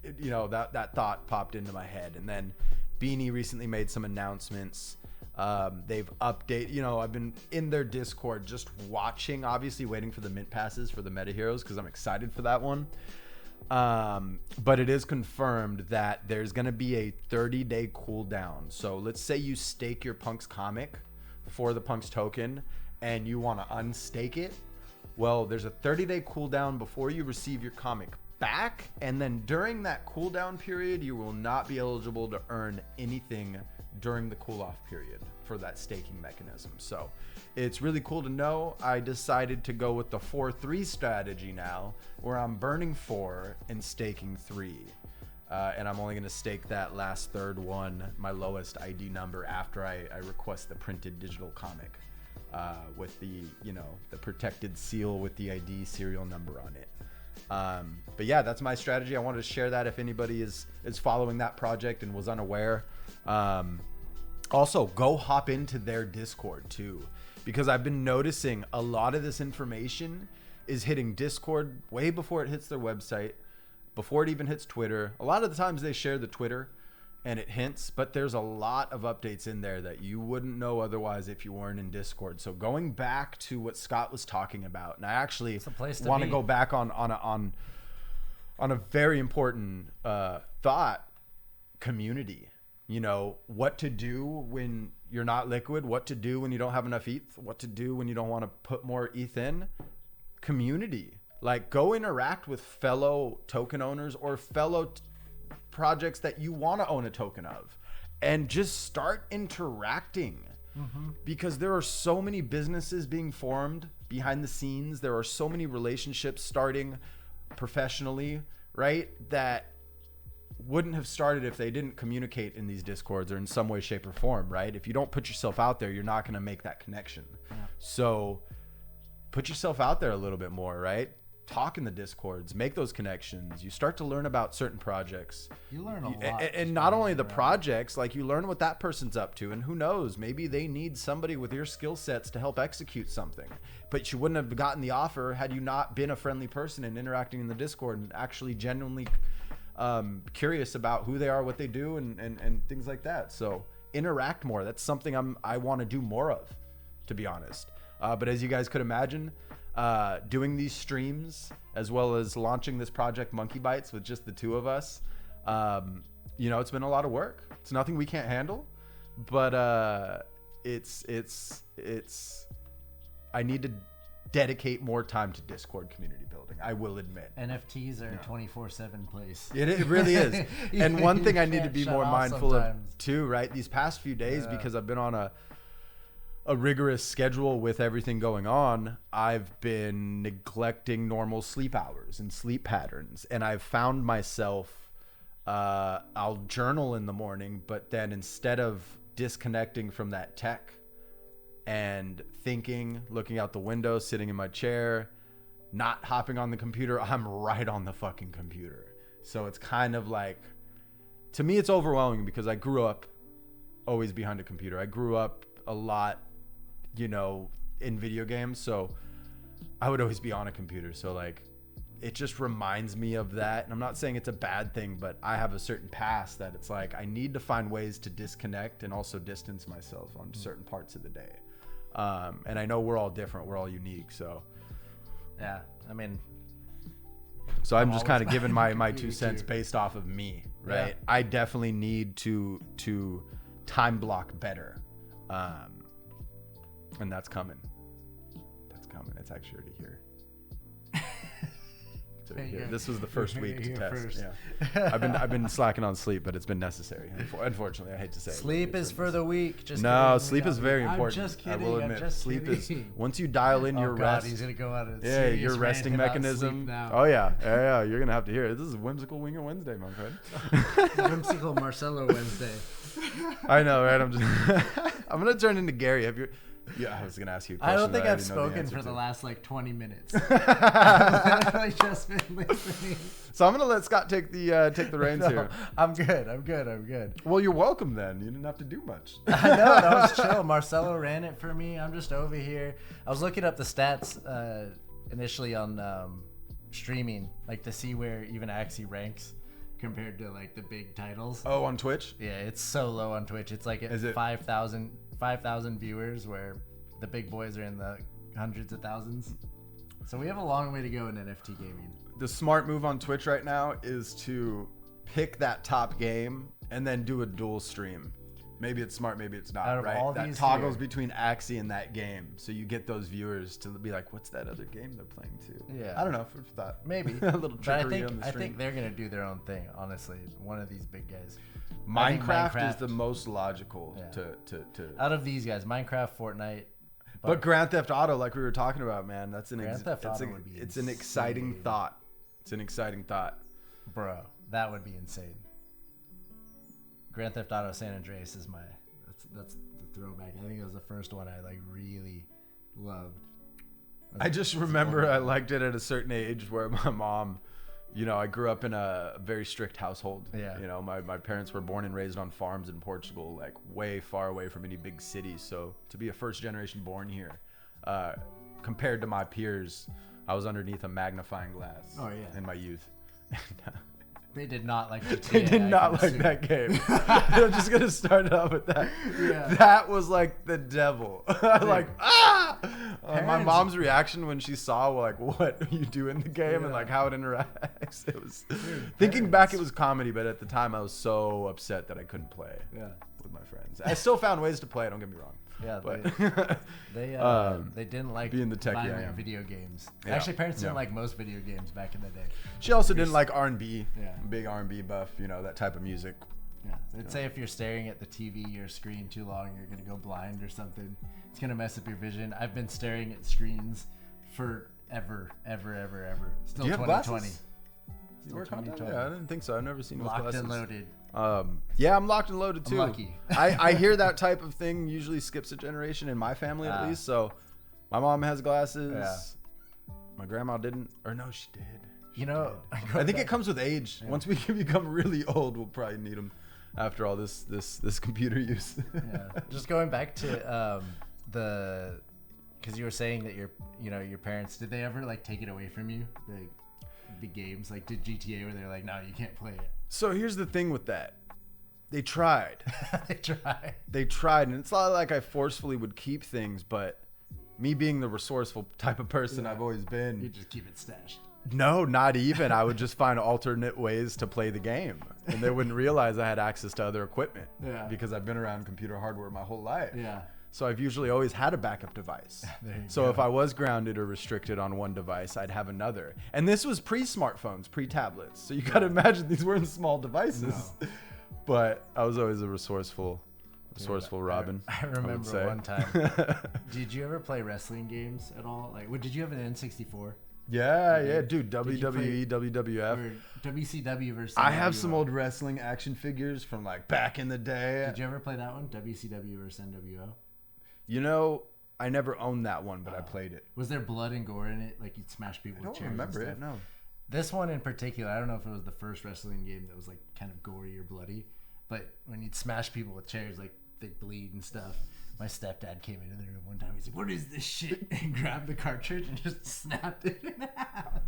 That thought popped into my head. And then Beanie recently made some announcements. They've updated, I've been in their Discord just watching, obviously waiting for the mint passes for the meta heroes, because I'm excited for that one. But it is confirmed that there's going to be a 30-day cooldown. So let's say you stake your Punk's comic for the Punk's token and you want to unstake it. Well, there's a 30-day cooldown before you receive your comic back. And then during that cooldown period, you will not be eligible to earn anything during the cool off period for that staking mechanism. So it's really cool to know. I decided to go with the 4-3 strategy now, where I'm burning 4 and staking 3. And I'm only going to stake that last third one, my lowest ID number, after I request the printed digital comic with the protected seal with the ID serial number on it. But yeah, that's my strategy. I wanted to share that if anybody is following that project and was unaware. Also, go hop into their Discord too, because I've been noticing a lot of this information is hitting Discord way before it hits their website, before it even hits Twitter. A lot of the times they share the Twitter and it hints, but there's a lot of updates in there that you wouldn't know otherwise if you weren't in Discord. So going back to what Scott was talking about, and I actually want to go back on a very important thought: community. What to do when you're not liquid, what to do when you don't have enough ETH, what to do when you don't want to put more ETH in. Community. Like, go interact with fellow token owners or fellow projects that you want to own a token of, and just start interacting. Because there are so many businesses being formed behind the scenes. There are so many relationships starting professionally, right, that wouldn't have started if they didn't communicate in these Discords or in some way, shape, or form, right? If you don't put yourself out there, you're not going to make that connection. So put yourself out there a little bit more, right? Talk in the Discords, make those connections. You start to learn about certain projects. You learn a lot. And not only the projects, like, you learn what that person's up to, and who knows, maybe they need somebody with your skill sets to help execute something. But you wouldn't have gotten the offer had you not been a friendly person and interacting in the Discord and actually genuinely curious about who they are, what they do, and things like that. So interact more. That's something I want to do more of, to be honest. But as you guys could imagine, doing these streams as well as launching this project MonkeyBytes with just the two of us, it's been a lot of work. It's nothing we can't handle, but I need to dedicate more time to Discord community building. I will admit. NFTs are 24/7 place. It really is. And one thing I need to be more mindful sometimes. of too, right? These past few days, because I've been on a rigorous schedule with everything going on, I've been neglecting normal sleep hours and sleep patterns. And I've found myself, I'll journal in the morning, but then instead of disconnecting from that tech and thinking, looking out the window, sitting in my chair, not hopping on the computer, I'm right on the fucking computer. So it's kind of like, to me, it's overwhelming because I grew up always behind a computer. I grew up a lot, you know, in video games. So I would always be on a computer. So like, it just reminds me of that. And I'm not saying it's a bad thing, but I have a certain past that it's like, I need to find ways to disconnect and also distance myself on certain parts of the day. And I know we're all different. We're all unique. So, yeah, I mean, so I'm just kind of giving my 2 cents based off of me, right? Yeah. I definitely need to time block better. And that's coming. That's coming. It's actually already here. It's already here. This was the first week to test. Yeah. I've been slacking on sleep, but it's been necessary. Unfortunately, I hate to say sleep is for the weak. Just no, kidding. sleep is very important. I'm just kidding. I will admit, sleep kidding. is once you dial in your God, rest. he's gonna go out of Your resting mechanism. Oh yeah. You're gonna have to hear it. This is Whimsical Winger Wednesday, my friend. Whimsical Marcelo Wednesday. I know, right? I'm gonna turn into Gary. Yeah, I was gonna ask you a question. I don't think I've spoken for the last like 20 minutes. I've literally just been listening. So I'm gonna let Scott take the reins here. I'm good. Well, you're welcome then. You didn't have to do much. I know, that was chill. Marcelo ran it for me. I'm just over here. I was looking up the stats initially on streaming, like to see where even Axie ranks compared to like the big titles. Oh, on Twitch? Yeah, it's so low on Twitch. It's like at 5,000 viewers, where the big boys are in the hundreds of thousands. So we have a long way to go in NFT gaming. The smart move on Twitch right now is to pick that top game and then do a dual stream. Maybe it's smart, maybe it's not, right? That toggles between Axie and that game. So you get those viewers to be like, what's that other game they're playing too? Yeah. I don't know, food for thought. Maybe. A little trickery on the stream. I think they're going to do their own thing, honestly. One of these big guys. Minecraft is the most logical to out of these guys. Minecraft, Fortnite. But Grand Theft Auto, like we were talking about, man, it's an exciting thought. It's an exciting thought. Bro, that would be insane. Grand Theft Auto San Andreas is that's the throwback. I think it was the first one I like really loved. I just remember I liked it at a certain age where my mom, you know, I grew up in a very strict household. Yeah. You know, my parents were born and raised on farms in Portugal, like way far away from any big cities. So to be a first generation born here, compared to my peers, I was underneath a magnifying glass in my youth. They did not like GTA. They did not like that game. I'm just gonna start it off with that. Yeah. That was like the devil. Like my mom's reaction when she saw like what you do in the game and like how it interacts. It was thinking back, it was comedy, but at the time I was so upset that I couldn't play. With my friends. I still found ways to play. Don't get me wrong. Yeah, but they didn't like being the techie video games. Yeah. Actually, parents didn't like most video games back in the day. She also didn't like R&B. Yeah, big R&B buff. You know, that type of music. Yeah, they'd say if you're staring at the TV or screen too long, you're gonna go blind or something. It's gonna mess up your vision. I've been staring at screens forever. Still, do you have 2020. Glasses? You wear contact? Yeah, I didn't think so. I've never seen those locked and loaded. Yeah, I'm locked and loaded too. I'm lucky. I hear that type of thing usually skips a generation in my family at least. So my mom has glasses. Yeah. My grandma didn't, or no, she did. You know, I think it comes with age. Yeah. Once we become really old, we'll probably need them after all this computer use. Yeah. Just going back to because you were saying that your parents, did they ever like take it away from you? The games, like did GTA where they're like, no, you can't play it? So here's the thing with that. They tried. They tried. And it's not like I forcefully would keep things, but me being the resourceful type of person I've always been. You just keep it stashed. No, not even. I would just find alternate ways to play the game. And they wouldn't realize I had access to other equipment. Yeah. Because I've been around computer hardware my whole life. Yeah. So I've usually always had a backup device. So if I was grounded or restricted on one device, I'd have another. And this was pre-smartphones, pre-tablets. So you got to imagine these weren't small devices. No. But I was always a resourceful Robin. I remember one time. Did you ever play wrestling games at all? Like, did you have an N64? Yeah, dude. WWE, WWF, or WCW versus. I have some old wrestling action figures from like back in the day. Did you ever play that one? WCW versus NWO. You know, I never owned that one, but I played it. Was there blood and gore in it? Like you'd smash people with chairs? I don't remember it. No. This one in particular, I don't know if it was the first wrestling game that was like kind of gory or bloody, but when you'd smash people with chairs, like they'd bleed and stuff. My stepdad came into the room one time. He's like, "What is this shit?" And grabbed the cartridge and just snapped it in half.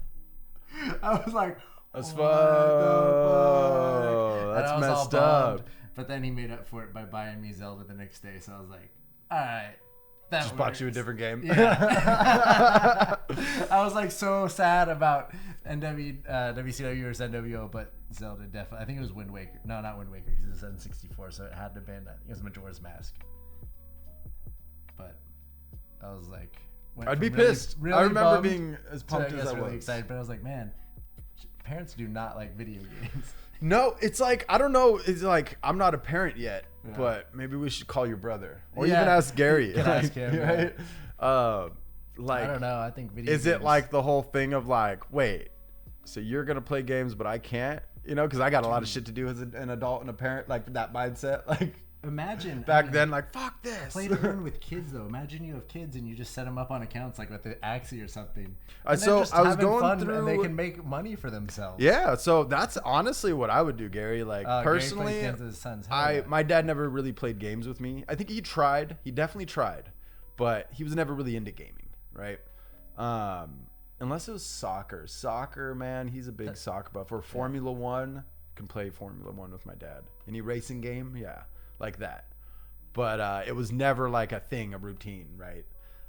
I was like, "That's fuck?" That's messed up. But then he made up for it by buying me Zelda the next day. So I was like, "All right, that just bought you a different game." Yeah. I was like so sad about WCW versus NWO, but Zelda definitely. I think it was Wind Waker. No, not Wind Waker because it's N64, so it had to have been. It was Majora's Mask. But I was like, I'd be pissed. Really I remember being as pumped as I was. Really excited, but I was like, man, parents do not like video games. No, it's like, I don't know. It's like, I'm not a parent yet, but maybe we should call your brother or even ask Gary. Ask him, right? Like, I don't know. I think video games. Is it like the whole thing of like, wait, so you're going to play games, but I can't, you know, cause I got a lot of shit to do as an adult and a parent, like that mindset. Like, imagine back then, like, fuck this. Play to earn with kids though. Imagine you have kids and you just set them up on accounts like with the Axie or something. So I was going through, and they can make money for themselves. Yeah, so that's honestly what I would do, Gary. Like personally, Gary plays games with his sons. My dad never really played games with me. I think he tried. He definitely tried, but he was never really into gaming, right? Unless it was soccer. Soccer, man, he's a big soccer buff. Or Formula One, can play Formula One with my dad. Any racing game, yeah. Like that, but it was never like a thing, a routine, right?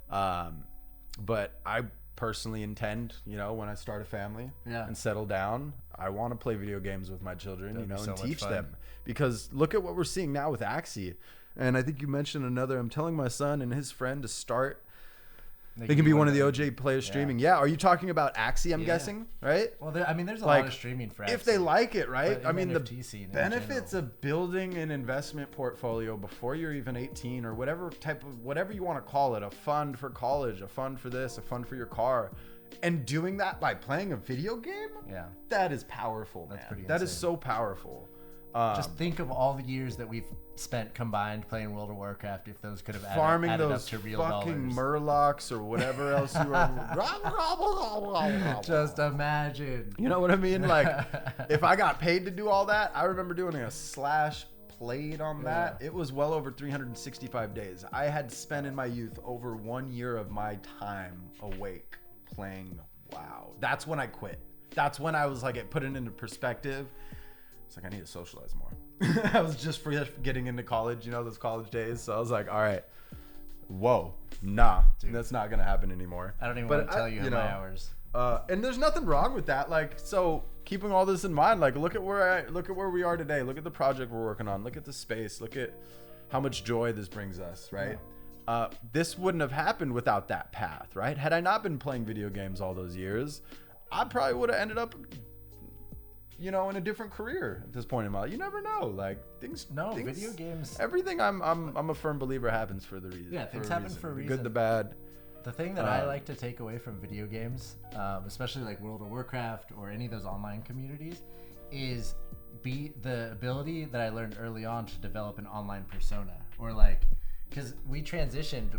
But I personally intend, you know, when I start a family and settle down, I want to play video games with my children, you know, and teach them. Because look at what we're seeing now with Axie, and I think you mentioned another. I'm telling my son and his friend to start. They can be one of the OJ players streaming. Yeah. Are you talking about Axie, I'm guessing, right? Well, there's a lot of streaming for Axie. If they like it, right? I mean, the benefits of building an investment portfolio before you're even 18 or whatever you want to call it, a fund for college, a fund for this, a fund for your car, and doing that by playing a video game, that is powerful, man. That's pretty insane. That is so powerful. Just think of all the years that we've spent combined playing World of Warcraft. If those could have farming added those up to real fucking dollars. Murlocs or whatever else you were. Just imagine. You know what I mean? Like, if I got paid to do all that, I remember doing a slash played on that. It was well over 365 days. I had spent in my youth over 1 year of my time awake playing WoW. That's when I quit. That's when I was like, it put it into perspective. It's like, I need to socialize more. I was just getting into college, you know, those college days. So I was like, all right, whoa, nah, that's not going to happen anymore. I don't even want to tell you how my hours. And there's nothing wrong with that. Like, so keeping all this in mind, like, look at where we are today. Look at the project we're working on. Look at the space. Look at how much joy this brings us, right? This wouldn't have happened without that path, right? Had I not been playing video games all those years, I probably would have ended up, you know, in a different career at this point in my life. You never know. Like things. Video games. Everything. I'm a firm believer happens for the reason. Yeah, things happen for a reason. The good, the bad. The thing that I like to take away from video games, especially like World of Warcraft or any of those online communities, is the ability that I learned early on to develop an online persona, or like, because we transitioned.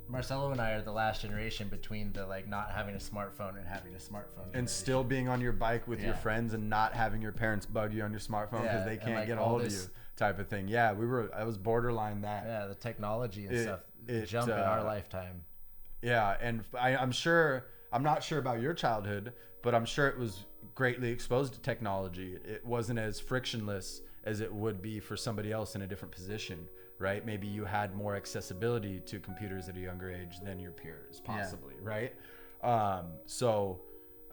Marcelo and I are the last generation between the like not having a smartphone and having a smartphone generation. And still being on your bike with your friends and not having your parents bug you on your smartphone because they can't get a hold of you, type of thing. Yeah, I was borderline that. Yeah, the technology and stuff jump in our lifetime. Yeah, and I'm not sure about your childhood, but I'm sure it was greatly exposed to technology. It wasn't as frictionless as it would be for somebody else in a different position. Right? Maybe you had more accessibility to computers at a younger age than your peers, possibly, right? So,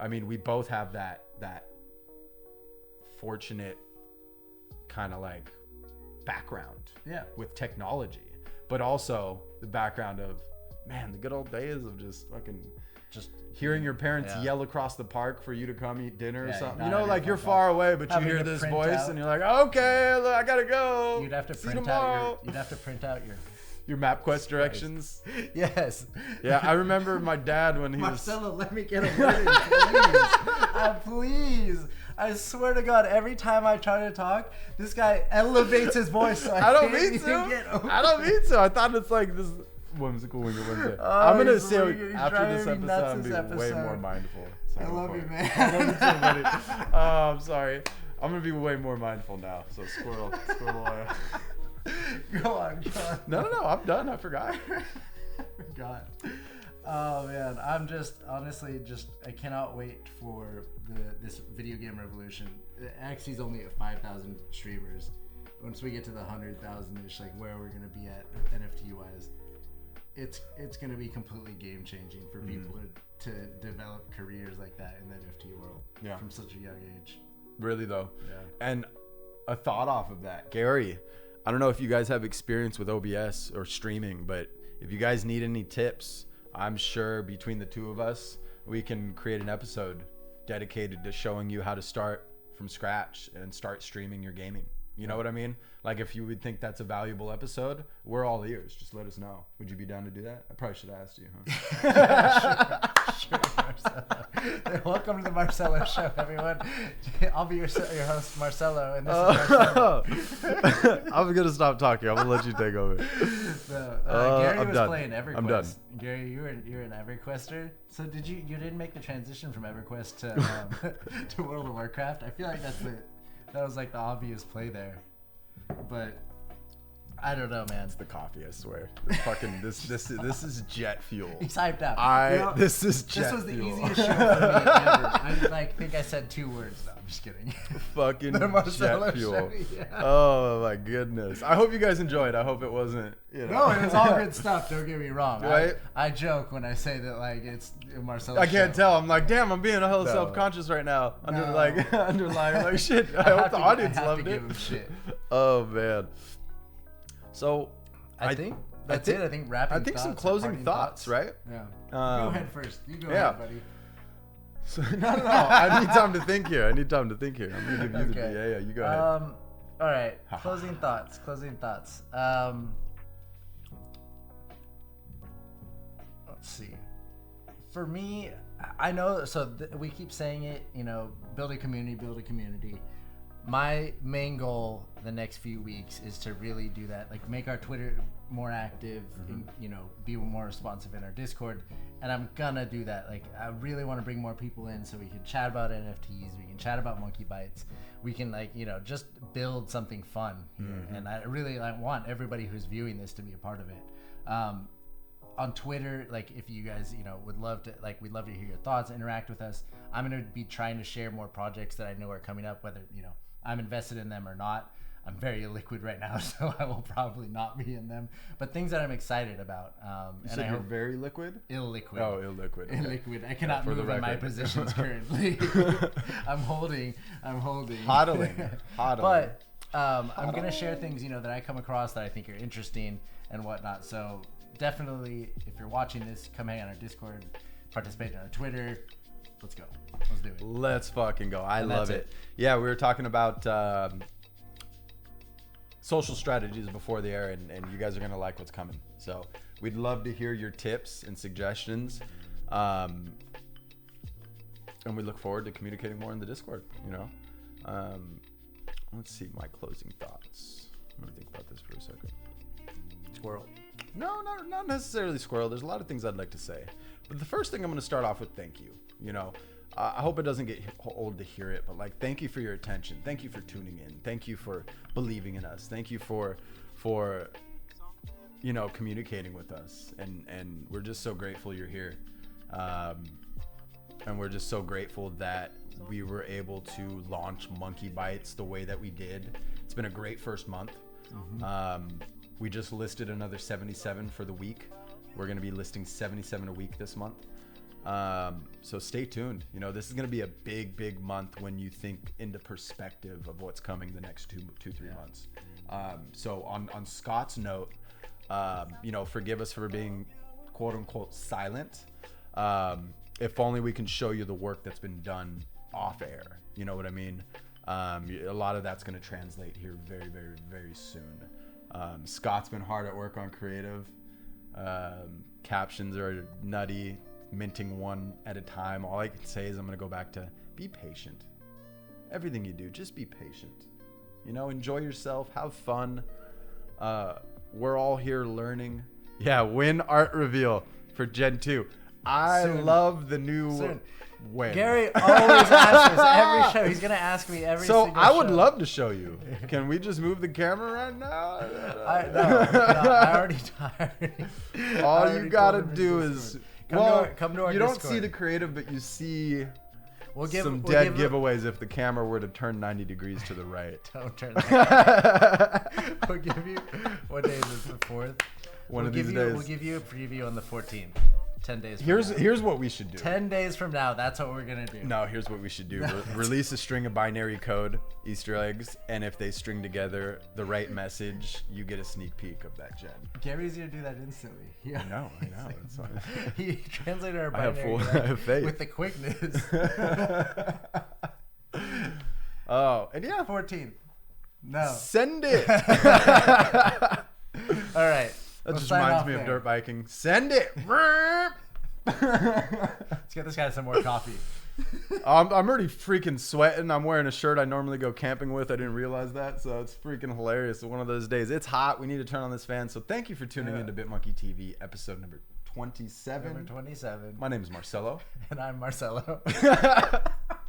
I mean, we both have that fortunate kind of like background with technology. but also the background of, man, the good old days of just hearing your parents yell across the park for you to come eat dinner or something. You know, like you're far away, but you hear this voice and you're like, okay, look, I gotta go. You'd have to print out your MapQuest directions. Yes. Yeah, I remember my dad when he Marcelo, let me get a word in, please. Please. I swear to God, every time I try to talk, this guy elevates his voice. So I don't mean to. I thought it's like this whimsical Wednesday. I'm gonna say after this episode, I'm gonna be way more mindful. So I love you, man. I love you too, buddy. I'm sorry. I'm gonna be way more mindful now. So squirrel. Go on. No, I'm done. I forgot. Oh man, I'm just honestly I cannot wait for this video game revolution. Axie's only at 5,000 streamers. Once we get to the 100,000-ish, like where we're gonna be at NFT wise, it's gonna be completely game changing for people to develop careers like that in the NFT world. Yeah. From such a young age. Really though. Yeah. And a thought off of that, Gary. I don't know if you guys have experience with OBS or streaming, but if you guys need any tips, I'm sure between the two of us, we can create an episode dedicated to showing you how to start from scratch and start streaming your gaming. You know what I mean? Like if you would think that's a valuable episode, we're all ears. Just let us know. Would you be down to do that? I probably should have asked you, huh? Sure, Marcelo. Welcome to the Marcelo Show, everyone. I'll be your host, Marcelo, and this is Marcelo. I'm gonna stop talking. I'm gonna let you take over. Gary was playing EverQuest. I'm done. Gary, you're an EverQuester. So you didn't make the transition from EverQuest to World of Warcraft? I feel like that was like the obvious play there, but I don't know, man. It's the coffee, I swear. This fucking this is jet fuel. He's hyped out. This is jet fuel. This was the easiest show for me ever. I think I said 2 words. No, I'm just kidding. Fucking jet fuel. Show, yeah. Oh my goodness. I hope you guys enjoyed. I hope it wasn't. No, it was all good stuff. Don't get me wrong. Right? I joke when I say that like it's Marcelo. I can't tell. I'm like, damn, I'm being a hell self-conscious right now. Underlying like shit. I hope the audience loved it. Give him shit. Oh man. So I think that's it. I think wrapping. I think some closing thoughts, right? Yeah. Go ahead first. You go ahead, buddy. So, no. I need time to think here. I'm gonna give you the you go ahead. All right. Closing thoughts. Let's see. For me, I know. So we keep saying it. You know, build a community. My main goal the next few weeks is to really do that, like make our Twitter more active, and, you know, be more responsive in our Discord, and I'm gonna do that. Like I really want to bring more people in so we can chat about NFTs, we can chat about MonkeyBytes, we can like, you know, just build something fun here. And I really want everybody who's viewing this to be a part of it. On Twitter, like if you guys, you know, we'd love to hear your thoughts, interact with us. I'm gonna be trying to share more projects that I know are coming up, whether, you know, I'm invested in them or not. I'm very illiquid right now, so I will probably not be in them. But things that I'm excited about. You said you're very liquid? Illiquid. Oh, illiquid. Okay. Illiquid. I cannot move in my positions currently. I'm holding. Hodling. But I'm going to share things, you know, that I come across that I think are interesting and whatnot. So definitely, if you're watching this, come hang on our Discord, participate in our Twitter. Let's go. Let's do it. Let's fucking go. I love it. Yeah, we were talking about social strategies before the air, and you guys are going to like what's coming. So we'd love to hear your tips and suggestions. And we look forward to communicating more in the Discord, you know. Let's see my closing thoughts. I'm going to think about this for a second. Squirrel. No, not necessarily squirrel. There's a lot of things I'd like to say. But the first thing I'm going to start off with, thank you. You know, I hope it doesn't get old to hear it, but like, thank you for your attention. Thank you for tuning in. Thank you for believing in us. Thank you for you know, communicating with us. And we're just so grateful you're here. And we're just so grateful that we were able to launch MonkeyBytes the way that we did. It's been a great first month. We just listed another 77 for the week. We're going to be listing 77 a week this month. So stay tuned. You know, this is going to be a big month when you think into perspective of what's coming the next 2-3 months. So on Scott's note, Forgive us for being quote unquote silent. If only we can show you the work that's been done off air. You know what I mean? A lot of that's going to translate here very, very, very soon. Scott's been hard at work on creative. Captions are nutty, minting one at a time. All I can say is I'm going to go back to be patient. Everything you do, just be patient. Enjoy yourself, have fun. We're all here learning. Yeah, win art reveal for Gen 2. I love the new win. Gary always asks us every show. He's gonna ask me every single show. So I would love to show you. Can we just move the camera right now? I already tired. All you gotta do is come to our you Discord. don't see the creative, but you see we'll some dead giveaways if the camera were to turn 90 degrees to the right. Don't turn that. We'll give you, what day is it, the 4th? One of these days. We'll give you a preview on the 14th. 10 days from now. Here's what we should do. 10 days from now, that's what we're going to do. No, here's what we should do. Release a string of binary code, Easter eggs, and if they string together the right message, you get a sneak peek of that gen. Gary's going to do that instantly. Yeah. I know. That's fine. He translated our binary I have faith. with the quickness. Oh, and yeah. 14th. No. Send it. All right. That just reminds me of dirt biking. Send it. Let's get this guy some more coffee. I'm already freaking sweating. I'm wearing a shirt I normally go camping with. I didn't realize that, so it's freaking hilarious. One of those days. It's hot. We need to turn on this fan. So thank you for tuning into BitmonkeyTV, episode number 27. Number 27. My name is Marcelo. And I'm Marcelo.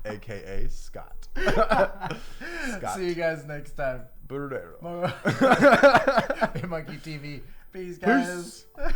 A.K.A. Scott. Scott. See you guys next time. Burrero. BitmonkeyTV. Peace, guys. Peace.